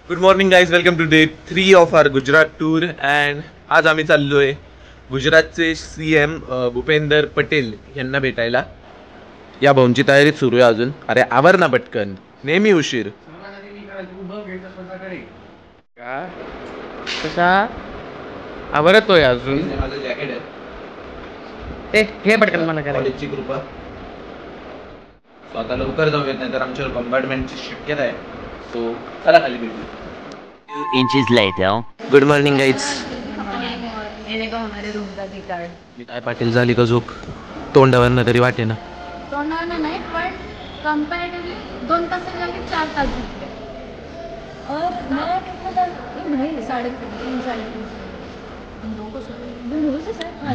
Good morning guys, welcome to day 3 of our Gujarat tour. And आज आम्ही चाललोय गुजरातचे CM भूपेंद्र पटेल यांना भेटायला. या भाऊंची तयारी सुरू आहे अजून. अरे आवर ना पटकन, नेहमी उशीर. कसा आवरतोय अजून. माझं जॅकेट आहे. हे पटकन मला करायचं. कॉलेजची कृपा. स्वतः लवकर जाऊयात नाही तर आमच्यावर कंपार्टमेंटची शक्यता आहे. सो चला खाली भेटू. 2 inches later. Good morning guys. हमारे काय पाटील, झाली का झोप? तोंडावरनं तरी वाटे ना. तोंडाला नाही पण कंपॅरेटिव्हली 2 तासाच्या जागी 4 तास झोपले. और मैं कितना टाइम नहीं 3:30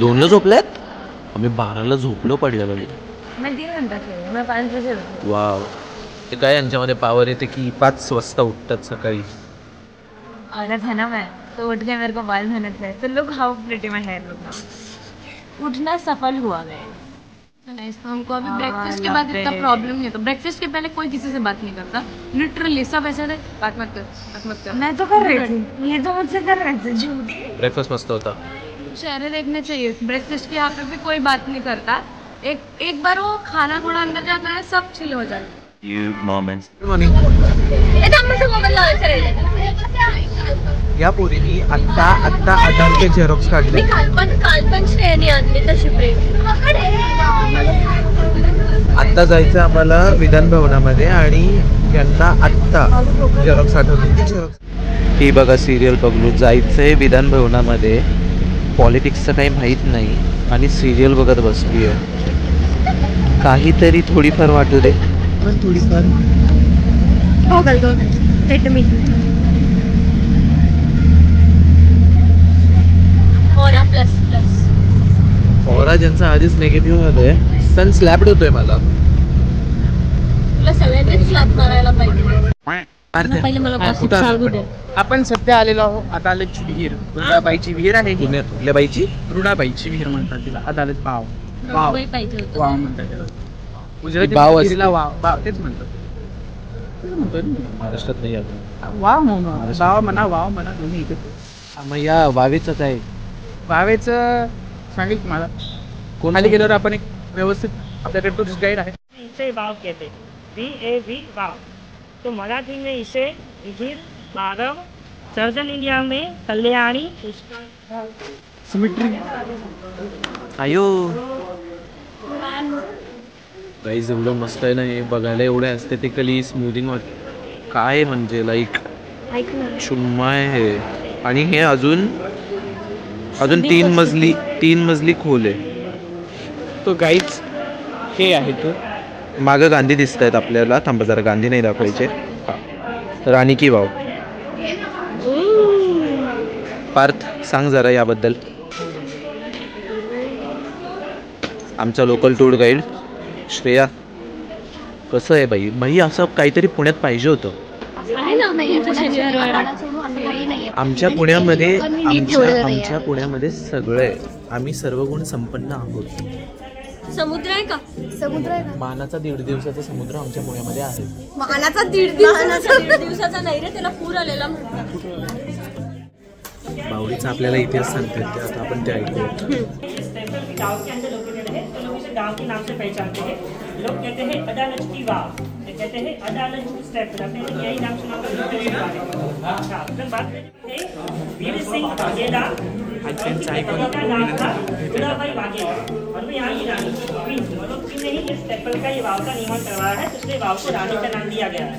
2ला झोपल्यात? आम्ही 12ला झोपलो पडलेलो. मैं 3 घंटा सोई. मैं 5 बजे उठी. वाव. ते काय यांच्यामध्ये पावर येते की 5 वाजता उठतात सकाळी. औरत है ना मैं, तो उठ के मेरे को बाल धोने थे. तो लुक हाउ प्रिटी माय हेयर लुक नाउ. उठना सफल हुआ मैं. नहीं, हमको अभी ब्रेकफास्ट के बाद इतना प्रॉब्लम नहीं होता. ब्रेकफास्ट के पहले कोई किसी से बात नहीं करता. लिटरली सब ऐसे थे, बात मत कर. मैं तो कर रही थी, ये तो मुझसे कर रहे थे. झूठ. ब्रेकफास्ट मस्त होता. चेहरे देखने चाहिए. ब्रेकफास्ट के यहाँ पे भी कोई बात नहीं करता. एक बार वो खाना थोड़ा अंदर जाता है, सब चिल हो जाता है. Few moments. या पोरीनी आत्ता आधार के झेरॉक्स काढले. कालपण श्रेणी आणली तशी प्रेम. आत्ता जायचं आम्हाला विधान भवनामध्ये आणि यांना आत्ता झेरॉक्स आठवले. ही बघा सिरियल बघू. जायचंय विधान भवनामध्ये. पॉलिटिक्सचं काही माहीत नाही आणि सिरियल बघत बसली आहे. काहीतरी थोडीफार वाटू दे. पण थोडीफार ऑरा ज्यांचा आधीच निगेटिव्ह होतोय. सन स्लॅप्ड होतोय मला. तुला सगळ्यांनीच स्लॅप मारायला पाहिजे. पहिले मला सांगू दे. आपण सध्या आलेलो आहोत अदालतची विहीर. रुणाबाईची विहीर आहे. पुण्यात कुठल्या बाईची? रुणाबाईची विहीर म्हणतात तिला. अदालत वाव पाहिजे होतं. वाव म्हणतात त्याला. गुजराती वाव असते. विहिरीला वाव तेच म्हणतात. महाराष्ट्रात नाही अजून. वाव म्हणा दोन्ही इथे. मग या वावेचंच आहे. वावेचं सांगेल तुम्हाला. कोणाला गेल्यावर आपण एक व्यवस्थित आपल्याकडे टुरिस्ट गाईड आहे. इसे वाव कहते VAV वाव. तो मराठी में इसे विहीर बारव सर्दन इंडिया में कल्याणी सिमेट्री. आयो गाईज एवढं मस्त आहे ना हे बघायला. एवढं एस्थेटिकली स्मूथिंग काय म्हणजे लाईक शुम्मा आहे. आणि हे अजून 3 मजली खोल आहे. तो गाईड्स हे आहे. तो मागं गांधी दिसत आहेत आपल्याला. थांबा जरा, गांधी नाही दाखवायचे. राणी की वाव. पार्थ सांग जरा याबद्दल. आमचा लोकल टूर गाईड श्रेया. कसं आहे बाई असं काहीतरी पुण्यात पाहिजे होतं. आमच्या पुण्यामध्ये सगळं आहे. आम्ही सर्व गुण संपन्न आहोत. समुद्र आहे का? समुद्र आहे का? मानाचा 1.5 दिवसाचा समुद्र आमच्या पुण्यामध्ये आहे. मानाचा 1.5 दिवसाचा नाही रे, त्याला पूर आलेला म्हणतात. बावडीचा आपल्याला इतिहास सांगतात ते आता आपण ते ऐकूया. गाँव के अंदर लोकेटेड है, तो लोग इसे गाँव के नाम से पहचानते हैं. लोग कहते हैं अदालत की वाव, कहते हैं अदालत स्टेप. यही नाम सुना होगा. बात करें वीर सिंह वाघेला. का नाम था रुणाबाई वाघेला और वो यहाँ की रानी थी. ने ही इस टेम्पल का ये वाव का निर्माण करवाया है. इसलिए वाव को रानी का नाम दिया गया है.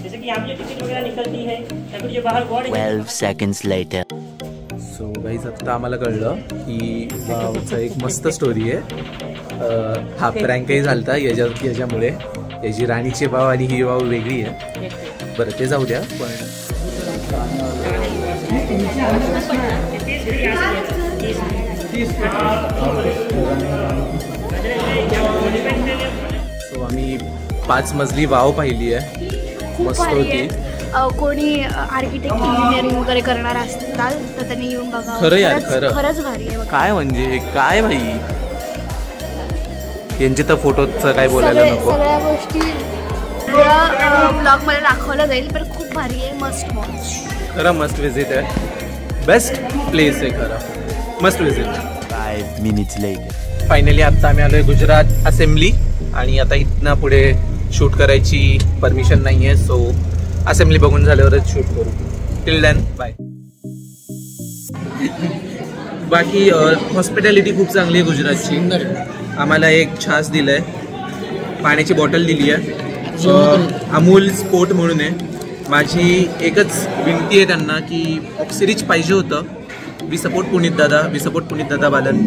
जैसे कि यहाँ पे टिकट वगैरह निकलती है या फिर जो बाहर God. 12 seconds later. So guys आत्ता आम्हाला कळलं की वावचा एक मस्त स्टोरी आहे. हा प्रँकही झालता याच्यामुळे. याची राणीची वाव आणि ही वाव वेगळी आहे. बरं ते जाऊ द्या. पण सो आम्ही 5 मजली वाव पाहिली आहे. मस्त होती. कोणी आर्किटेक्ट इंजिनिअरिंग वगैरे करणार असतात तर त्यांनी येऊन बघा. खरं यार, खरंच भारी आहे. काय म्हणजे काय भाई. यांचे तर फोटोचं काय बोलायला नको. सगळ्या गोष्टी सगळं ब्लॉगमध्ये दाखवलं जाईल, पण खूप भारी आहे, मस्ट वॉच. खरं मस्ट विजिट आहे, बेस्ट प्लेस आहे खरं, must visit. 5 minutes later. Finally आता आम्ही आलोय गुजरात असेंब्ली आणि आता इथनं पुढे शूट करायची परमिशन नाही आहे, सो असेंब्ली बघून झाल्यावरच शूट करू. Till then bye. बाकी हॉस्पिटॅलिटी खूप चांगली आहे गुजरातची. आम्हाला एक छास दिलंय, पाण्याची बॉटल दिली आहे, अमूल स्पोर्ट म्हणून आहे. माझी एकच विनंती आहे त्यांना की ऑक्सिरिच पाहिजे होतं. वी सपोर्ट पुनीत दादा बालन.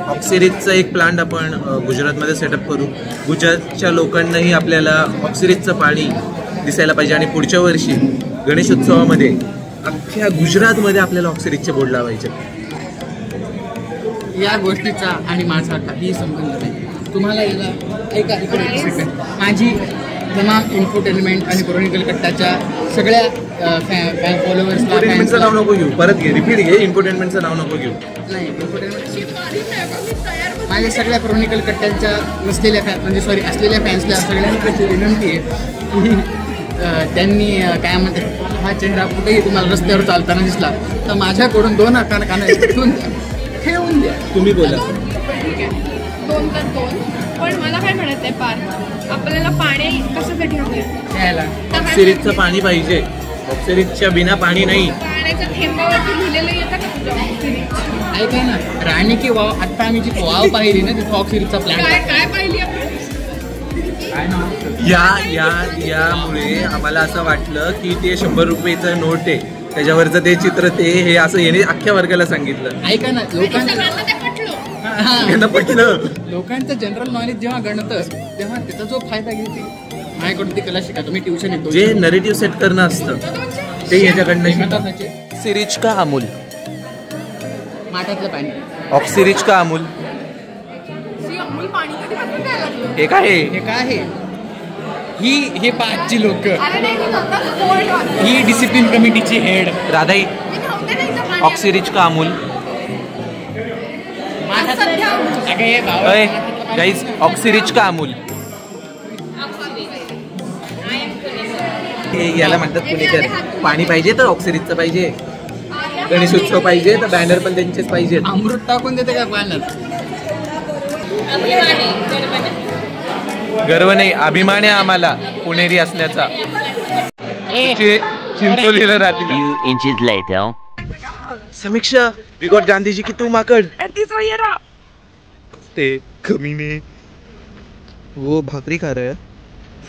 ऑक्सिरिजचं एक प्लांट आपण गुजरातमध्ये सेटअप करू. गुजरातच्या लोकांनाही आपल्याला ऑक्सिरिजचं पाणी दिसायला पाहिजे आणि पुढच्या वर्षी गणेशोत्सवामध्ये अख्ख्या गुजरातमध्ये आपल्याला ऑक्सिरिजचे बोर्ड लावायचे. या गोष्टीचा आणि माझा काही संबंध नाही. तुम्हाला याला ऐका इकडे एक सेकंड. माझी तमाम इन्फोटेनमेंट आणि क्रोनिकल कट्टाच्या सगळ्या फॉलोअर्सला इन्फोटेनमेंटचं नाव नको घेऊ, परत घे, रिपीट घे. इन्फोटेनमेंटचं नाव नको घेऊ. नाही, माझ्या सगळ्या क्रोनिकल कट्ट्यांच्या नसलेल्या म्हणजे असलेल्या फॅन्सला सगळ्यांकडची विनंती आहे की त्यांनी काय म्हणतात, हा चेहरा कुठेही तुम्हाला रस्त्यावर चालताना दिसला तर माझ्याकडून 2 काना ठेवून द्या. तुम्ही बोला. 2 तर 2. पण मला काय म्हणत आहे पार, आपल्याला पाणी कशासाठी हवंय? प्यायला. ऑक्सिरिजचं पाणी पाहिजे, ऑक्सिरिजच्या बिना पाणी नाही. पाण्याच्या थेंबावरती लिहिलेलं येतं का तुझ्या ऑक्सिजन? ऐका ना, राणी की वाव, आत्ता आम्ही जी वाव पाहिली ना तिथं ऑक्सिजनचा प्लॅन काय पाहिली आपण? यामुळे आम्हाला असं वाटलं की ते 100 रुपयेचं नोट आहे, त्याच्यावरचं ते चित्र ते हे असं येणे अख्ख्या वर्गाला सांगितलं. ऐका ना, त्यांना पटलं. लोकांचं जनरल नॉलेज जेव्हा गणतं तेव्हा त्याचा जो फायदा घेते. माझ्याकडून ती कला शिका, तुम्ही ट्युशन येतो. जे नरेटिव्ह सेट करणं असतं ते याच्याकडनं शिकतात. सिरिज का अमूल, माठातलं पाणी. ऑक्सिरिज का अमूल. अमूल पाणी कधीपासून द्यायला लागलं? हे काय आहे? हे काय आहे? हे 5 लोक, अरे नाही, मी नव्हता कोल्ड वाटलं. ही डिसिप्लिन कमिटीची हेड राधाई. मी नव्हते ना इथं पाणी. ऑक्सिरिज का अमूल. सध्या अगं हे भाव गाईज, ऑक्सिरिज का अमूल. याला म्हणतात पुणेकर. पाणी पाहिजे तर ऑक्सिरिजचं पाहिजे, गणेशोत्सव पाहिजे तर बॅनर पण त्यांचेच पाहिजेत. अमृत टाकून देते का पाण्यात? गर्व नाही, अभिमान आहे आम्हाला पुणेरी असण्याचा. चिंचोलीला राहते. Few inches later. Samiksha, we got Gandhiji की तू माकड. ते कमीने वो भाकरी खा रहा है.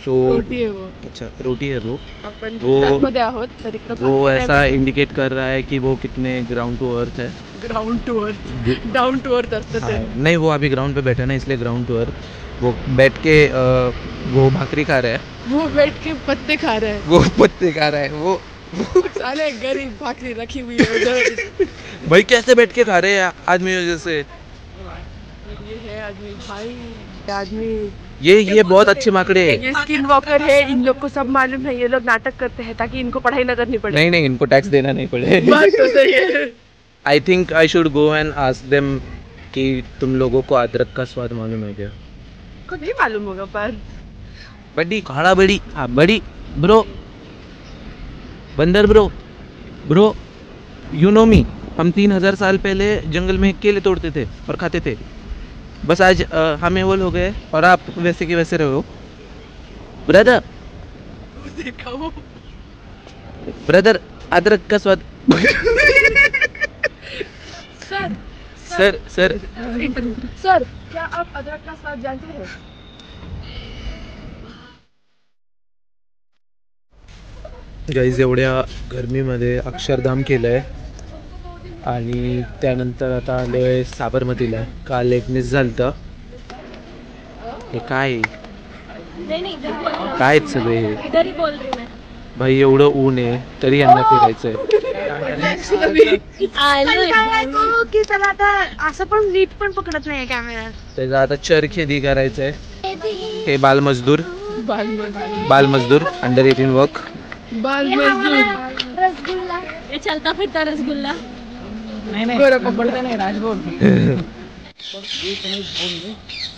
तो अच्छा रोटी है वो. आपण वो मध्ये आहोत तर इकडं वो ऐसा इंडिकेट कर रहा है कि वो कितने ग्राउंड टू अर्थ है. Ground to earth, down to earth असतं ते. नहीं, वो अभी ग्राउंड पे बैठा ना, इसलिए ग्राउंड टू अर्थ. वो बैठ के वो भाकरी खा रहा है. वो बैठ के पत्ते खा रहे हैं. वो पत्ते खा रहा है. वो साले गरीब भाकरी रखी हुई है उधर. भाई कैसे बैठ के खा रहे हैं आदमी जैसे. ये है आदमी भाई, ये आदमी ये बहुत अच्छे माकड़े हैं. ये स्किन वॉकर है. इन लोग को सब मालूम है, ये लोग नाटक करते हैं ताकि इनको पढ़ाई न करनी पड़े. नहीं, इनको टैक्स देना नहीं पड़े. बात तो सही है. I think I should go and ask them कि तुम लोगों को अदरक का स्वाद मालूम है क्या. को नहीं मालूम होगा पर बड़ी खाड़ा बड़ी. हाँ बड़ी ब्रो, बंदर ब्रो यू नो मी. हम 3000 साल पहले जंगल में केले तोड़ते थे और खाते थे. बस आज हम एवल हो गए और आप वैसे के वैसे रहो. ब्रदर ब्रदर अदरक का स्वाद. सर सर क्या आप अदरक का स्वाद जानते हैं? गाईज, एवढ्या गरमीमध्ये अक्षरधाम केलंय आणि त्यानंतर आता आलोय साबरमतीला. काल एक मिस झालं. हे काय काय सगळे हे भाई, एवढं ऊन आहे तरी यांना फिरायचंय. की त्याला आता असं पण नीट पण पकडत नाही कॅमेरा. त्याचा आता चरखेदी करायचंय. हे बालमजदूर अंडर 18 वर्क. रसगुल्ला, ये चलता फिरता रसगुल्ला. नाही पकडता नाही राजभोग.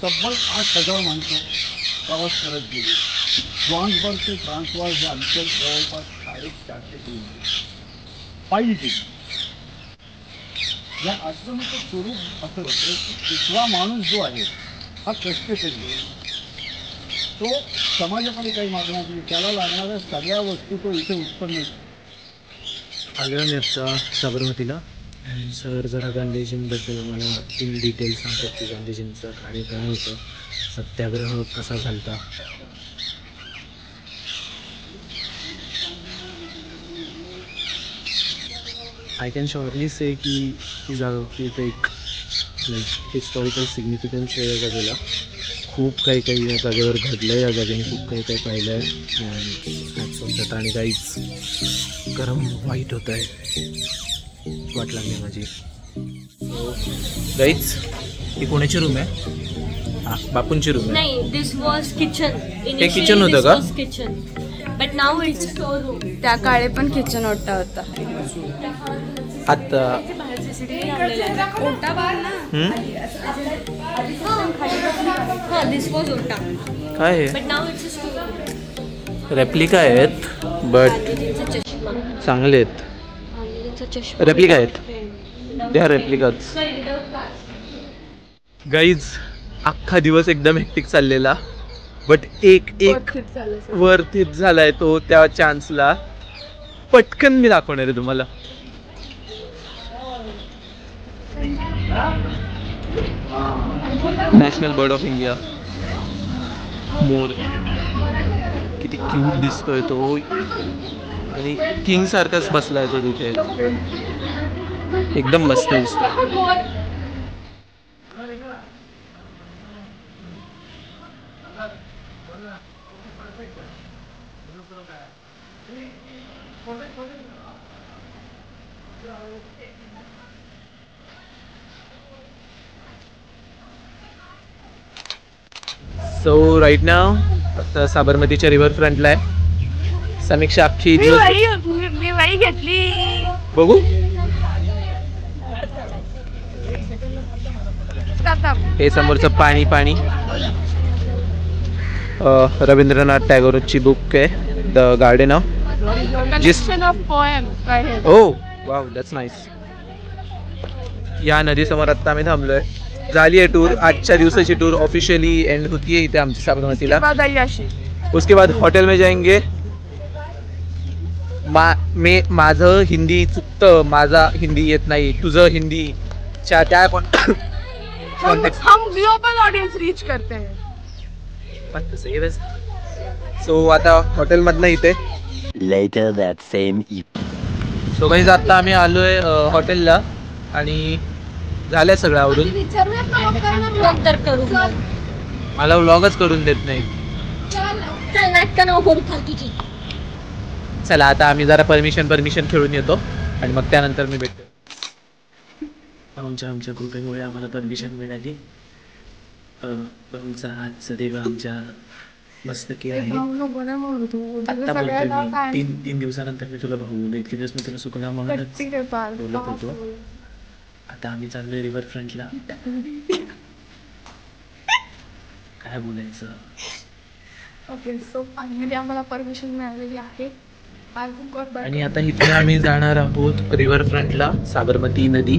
सब आज सजाव माणसं प्रवास करत गेली. स्वानबर्ग ते ट्रान्सवाल हे अंतर जवळपास 450 किलोमीटर पायी गेली. या आश्रमाचं स्वरूप असं होतं की तिथला माणूस जो आहे हा कष्टकरी, तो समाजाकडे काही मागणार नाही, त्याला लागणाऱ्या सगळ्या वस्तू तो इथे उत्पन्न. आलो मी आता साबरमतीला. सर जरा गांधीजींबद्दल मला इन डिटेल सांगतात की गांधीजींचं कार्य काय होतं, सत्याग्रह कसा झाला. आय कॅन शॉर्टली से की ही जागेचं एक हिस्टॉरिकल सिग्निफिकन्स आहे या जागेला. खूप काही या जागेवर घडलं आहे, या जागेने खूप काही पाहिलं आहे. आणि समजत आणि काहीच गरम वाईट होत आहे वाट लागली माझी. गाईज ही कोणाची रूम आहे? हां, बापूंची रूम आहे. नाही, दिस वॉज किचन. हे किचन होतं का? Kitchen, but now it's store room. त्या काळे पण किचन ओटा होता. आता ओटा बार ना. दिस वॉज ओटा. काय आहे? But now it's store room. Replica आहेत बट चष्मा. चांगले आहेत. चष्मा. रेप्लिका आहेत, त्या रेप्लिकाच. गाईज अख्खा दिवस एकदम हेक्टिक चाललेला, बट एक वरतीच झालाय तो. त्या चान्सला पटकन मी दाखवणार आहे तुम्हाला. National bird of India more. किती क्यूट दिसतोय तो, आणि किंग सारखाच बसलाय तो तिथे. एकदम मस्त दिसतोय. सो राईट नाव आता साबरमतीच्या रिव्हर फ्रंटला आहे. समीक्षा अख्खी मी वाई घेतली. बघू. हे समोरचं पाणी पाणी रवींद्रनाथ टागोरची बुक आहे, the garden of oh wow, that's nice. या नदीसमोर आत्ता आम्ही थांबलोय. झाली आहे टूर. आजच्या दिवसाची टूर ऑफिशियली एंड होतीये इथे आमची साबरमतीला. उसके बाद हॉटेल में जाएंगे. माझं हिंदी चुकतं, माझा हिंदी येत नाही, तुझं हिंदी त्या पण हम ग्लोबल ऑडियन्स रीच करते हैं. सो आता हॉटेलमधनं इथे. Later that same evening. So guys आता आम्ही आलोय हॉटेलला आणि झालंय सगळं आवरून. मला व्लॉगच करून देत नाही. चला आता आम्ही जरा परमिशन खेळून येतो आणि मग त्यानंतर मी भेटतो. आमच्या कृपेमुळे आम्हाला परमिशन मिळाली. आमचा हातचा देव आमच्या मस्तकी आहे. आता बोलतोय मी 3 दिवसानंतर मी तुला भाऊ. इतके दिवस मी तुला सुकला म्हणून बोलत होतो. आता आम्ही चाललोय रिव्हर फ्रंटला. काय बोलायचं. ओके, सो फायनली आम्हाला परमिशन मिळालेली आहे. आणि आता इथे आम्ही जाणार आहोत रिव्हर फ्रंटला, साबरमती नदी.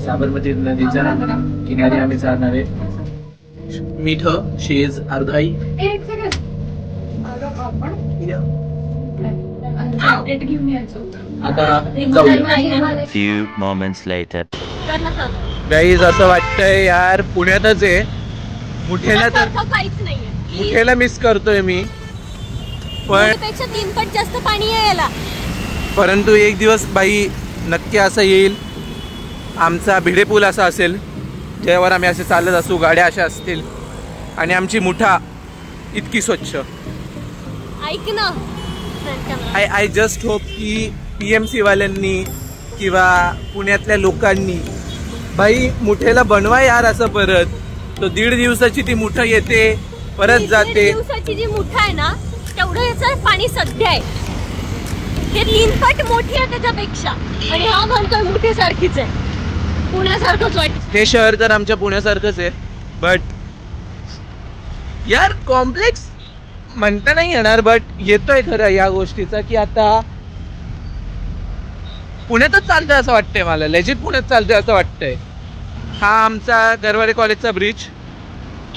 साबरमती नदीच्या किनारी आम्ही जाणार आहे. मीठ शेज अर्धाई. आता जाऊया. Few moments later. गाईज असं वाटतंय यार पुण्यातच आहे. मुठेला तर काहीच नाहीये. मुठेला मिस करतोय मी, पण 3 पट जास्त पाणी आहे याला. परंतु एक दिवस बाई नक्की असं येईल, आमचा भिडे पूल असा असेल ज्यावर आम्ही असे चालत असू, गाड्या अशा असतील आणि आमची मुठा इतकी स्वच्छ. ऐक ना, आय जस्ट होप की PMC वाल्यांनी किंवा पुण्यातल्या लोकांनी बाई मुठेला बनवा यार असं परत. तो 1.5 दिवसाची ती मुठा येते परत जाते. 1.5 दिवसाची जी मुठा आहे ना तेवढं याचं पाणी सध्या आहे. हे 3 पट मोठी आहे त्याच्यापेक्षा. आणि हा म्हणतोय मुठीसारखीच आहे, पुण्यासारखंच वाटतं. हे शहर तर आमच्या पुण्यासारखंच आहे, बट यार कॉम्प्लेक्स म्हणता नाही येणार, बट येतोय खरं या गोष्टीचा की आता पुण्यातच चालतंय असं वाटतंय मला. लेजिट पुण्यात चालतंय असं वाटतंय. हा आमचा गरवारे कॉलेजचा ब्रिज,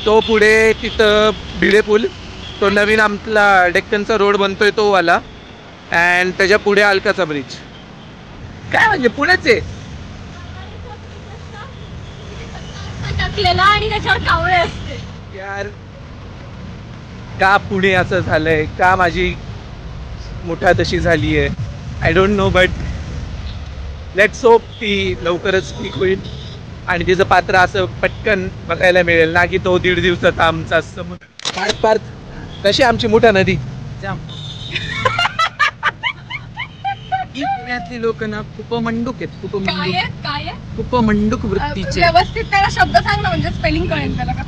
तो पुढे तिथं भिडे पूल, तो नवीन आपला डेक्कनचा रोड बनतोय तो वाला, अँड त्याच्या पुढे अलकाचा ब्रिज. काय म्हणजे पुण्याच आहे टाकलेला आणि त्याच्यावर कावळे असते. यार. का पुणे असं झालंय, का माझी मोठा तशी झाली आहे, I don't know. But let's hope ती लवकरच ठीक होईल आणि तिचं पात्र असं पटकन बघायला मिळेल ना की तो 1.5 दिवसात आमचा समुद्र पार. कशी आमची मोठा नदी. ही पुण्यातली लोक ना खूप मंडूक आहेत, खूप काय खूप मंडूक वृत्तीचे. व्यवस्थित त्याला शब्द सांग ना, म्हणजे स्पेलिंग कळेल त्याला. का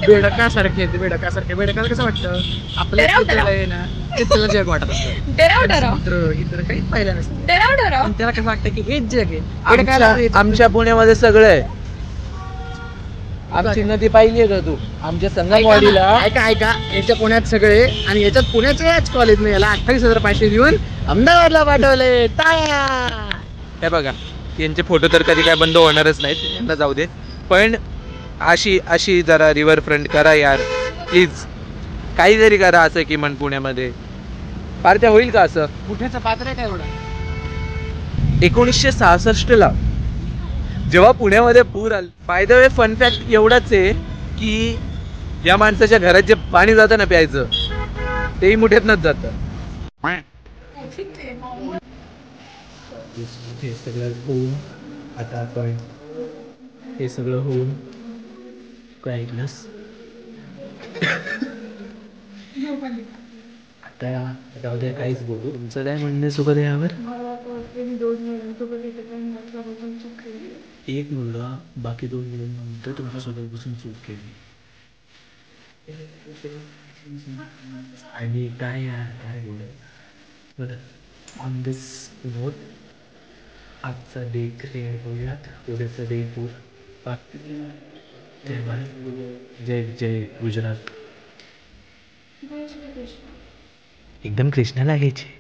बेडकासारखे आहेत, बेडकासारखे. बेडकाला कसं वाटतं आपल्या आहे ना, ते त्याला जग वाटत असतं. इतर काहीच पाहिलं नसतं. पण त्याला कसं वाटतं की हेच जग आहे. आमच्या पुण्यामध्ये सगळं आहे. आमची नदी पाहिली आहे का तू? आमच्या संगमवाडीला. ऐका याच्या पुण्यात सगळे, आणि याच्यात पुण्याच्या याच कॉलेजने याला 28,500 देऊन अहमदाबादला पाठवले. हे बघा, यांचे फोटो तर कधी काय बंद होणारच नाहीत, यांना जाऊ दे. पण अशी जरा रिव्हर फ्रंट करा यार प्लीज. काहीतरी करा असं किमान पुण्यामध्ये. पार्ट्या होईल का असं? कुठेचं पात्र आहे काय एवढं? 1966ला जेव्हा पुण्यामध्ये पूर आला. By the way fun fact एवढाच आहे की या माणसाच्या घरात जे पाणी जातं ना प्यायचं, तेही मुठ्यातनंच जातं. हे सगळं होऊन आता आपण हे सगळं होऊन काय ऐकलंस आता जाऊ द्या, काहीच बोलू. तुमचं काय म्हणणं सोबत यावर? एक मुलगा बाकी 2 मुलांनंतर तुमच्यासोबत बसून चूक केली आणि काय बोलाय बरं. ऑन दिस नोट आजचा डे क्रिएट होऊयात. उद्याचा डे पूर जय जय गुजरात. एकदम कृष्णा लागायचे.